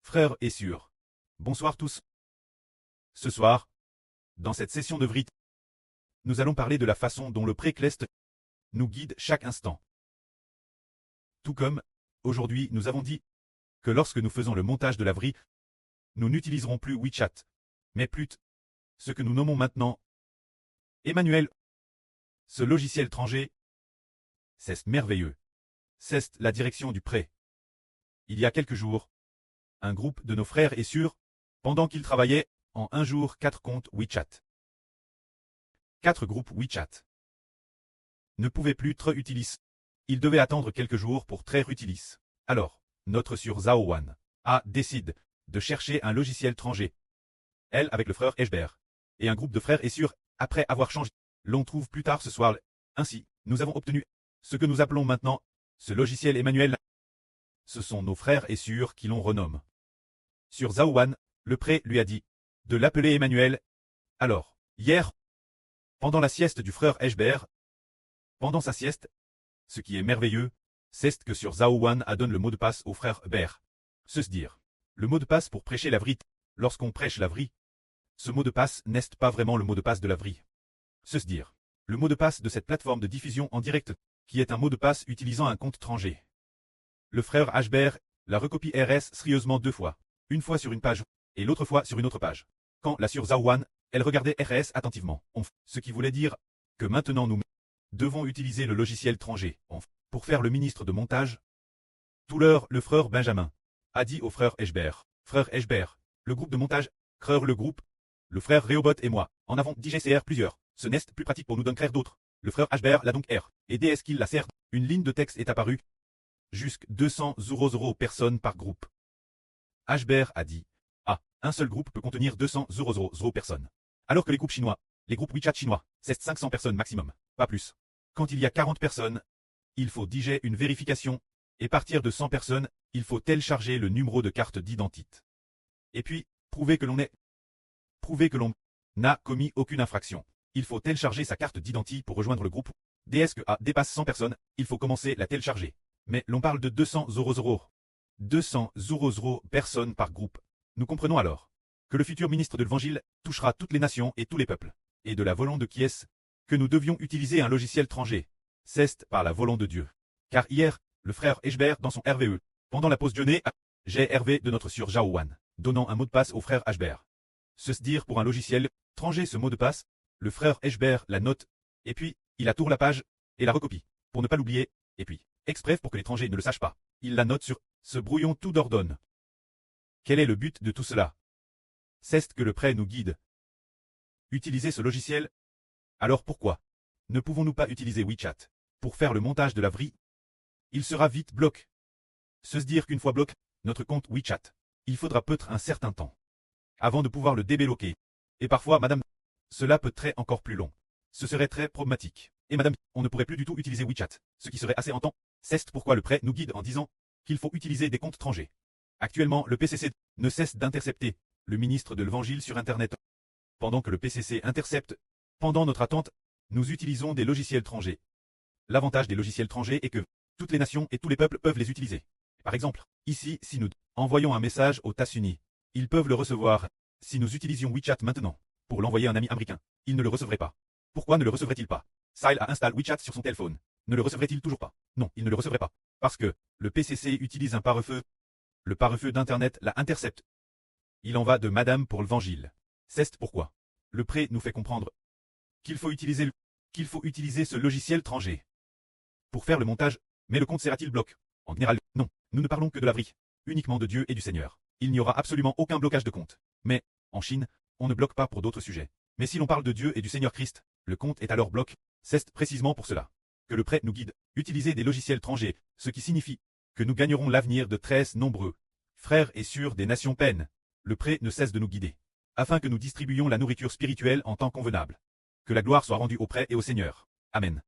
Frères et sœurs, bonsoir tous. Ce soir, dans cette session de Vrit, nous allons parler de la façon dont le pré-Clest nous guide chaque instant. Tout comme, aujourd'hui nous avons dit que lorsque nous faisons le montage de la Vrit, nous n'utiliserons plus WeChat, mais Plut, ce que nous nommons maintenant Emmanuel. Ce logiciel étranger, c'est merveilleux. C'est la direction du pré. Il y a quelques jours, un groupe de nos frères et sœurs, pendant qu'ils travaillaient, en un jour 4 comptes WeChat. 4 groupes WeChat. Ne pouvaient plus être utilisés. Ils devaient attendre quelques jours pour être utilisés. Alors, notre sœur Zaowan a décidé de chercher un logiciel étranger. Elle avec le frère Eshber. Et un groupe de frères et sœurs, après avoir changé, l'on trouve plus tard ce soir. Ainsi, nous avons obtenu ce que nous appelons maintenant ce logiciel Emmanuel. Ce sont nos frères et sœurs qui l'on renomme. Sur Zaowan, le pré lui a dit de l'appeler Emmanuel. Alors, hier, pendant la sieste du frère Eshber, pendant sa sieste, ce qui est merveilleux, c'est que sur Zaowan a donné le mot de passe au frère Ber. Se dire, le mot de passe pour prêcher la vrille, lorsqu'on prêche la vrille, ce mot de passe n'est pas vraiment le mot de passe de la vrille. Se dire, le mot de passe de cette plateforme de diffusion en direct, qui est un mot de passe utilisant un compte étranger. Le frère Eshber la recopie RS sérieusement 2 fois, une fois sur une page, et l'autre fois sur une autre page. Quand la sœur Zaowan, elle regardait RS attentivement, ce qui voulait dire que maintenant nous devons utiliser le logiciel étranger pour faire le ministre de montage. Tout l'heure, le frère Benjamin a dit au frère Eshber, frère Eshber, le groupe de montage, creur le groupe, le frère Rehoboth et moi, en avons dit GCR plusieurs, ce n'est plus pratique pour nous d'en créer d'autres. Le frère Eshber l'a donc R, et dès qu'il la sert, une ligne de texte est apparue, jusqu'à 200 € personnes par groupe. Eshber a dit, un seul groupe peut contenir 200 € personnes. Alors que les groupes chinois, les groupes WeChat chinois, c'est 500 personnes maximum, pas plus. Quand il y a 40 personnes, il faut diger une vérification, et partir de 100 personnes, il faut télécharger le numéro de carte d'identité. Et puis, prouver que l'on n'a commis aucune infraction. Il faut télécharger sa carte d'identité pour rejoindre le groupe. Dès que A dépasse 100 personnes, il faut commencer la télécharger. Mais l'on parle de 200 €. 200 € personnes par groupe. Nous comprenons alors que le futur ministre de l'Évangile touchera toutes les nations et tous les peuples, et de la volonté de qui est-ce que nous devions utiliser un logiciel étranger. C'est par la volonté de Dieu. Car hier, le frère Eshber dans son RVE, pendant la pause déjeuner, j'ai RV de notre sœur Zaowan, donnant un mot de passe au frère Eshber. Se dire pour un logiciel étranger ce mot de passe, le frère Eshber la note, et puis, il a tourne la page, et la recopie, pour ne pas l'oublier, et puis, exprès pour que l'étranger ne le sache pas, il la note sur ce brouillon tout d'ordonne. Quel est le but de tout cela? C'est que le prêt nous guide. Utiliser ce logiciel? Alors pourquoi ne pouvons-nous pas utiliser WeChat pour faire le montage de la vrille? Il sera vite bloqué. Se dire qu'une fois bloqué, notre compte WeChat, il faudra peut-être un certain temps avant de pouvoir le débloquer. Et parfois, madame, cela peut être encore plus long. Ce serait très problématique. Et madame, on ne pourrait plus du tout utiliser WeChat, ce qui serait assez tentant. C'est pourquoi le prêt nous guide en disant qu'il faut utiliser des comptes étrangers. Actuellement, le PCC ne cesse d'intercepter le ministre de l'Évangile sur Internet. Pendant que le PCC intercepte, pendant notre attente, nous utilisons des logiciels étrangers. L'avantage des logiciels étrangers est que toutes les nations et tous les peuples peuvent les utiliser. Par exemple, ici, si nous envoyons un message aux États-Unis, ils peuvent le recevoir. Si nous utilisions WeChat maintenant pour l'envoyer à un ami américain, il ne le recevrait pas. Pourquoi ne le recevrait-il pas? Sile a installé WeChat sur son téléphone. Ne le recevrait-il toujours pas? Non, il ne le recevrait pas. Parce que le PCC utilise un pare-feu. Le pare-feu d'Internet la intercepte. Il en va de madame pour l'Évangile. C'est pourquoi le prêt nous fait comprendre qu'il faut utiliser ce logiciel étranger pour faire le montage, mais le compte sera-t-il bloqué? En général, non. Nous ne parlons que de la vrille, uniquement de Dieu et du Seigneur. Il n'y aura absolument aucun blocage de compte. Mais, en Chine, on ne bloque pas pour d'autres sujets. Mais si l'on parle de Dieu et du Seigneur Christ, le compte est alors bloqué. C'est précisément pour cela que le prêt nous guide. Utiliser des logiciels étrangers, ce qui signifie que nous gagnerons l'avenir de très nombreux frères et sœurs des nations païennes. Le prêt ne cesse de nous guider, afin que nous distribuions la nourriture spirituelle en temps convenable. Que la gloire soit rendue au prêt et au Seigneur. Amen.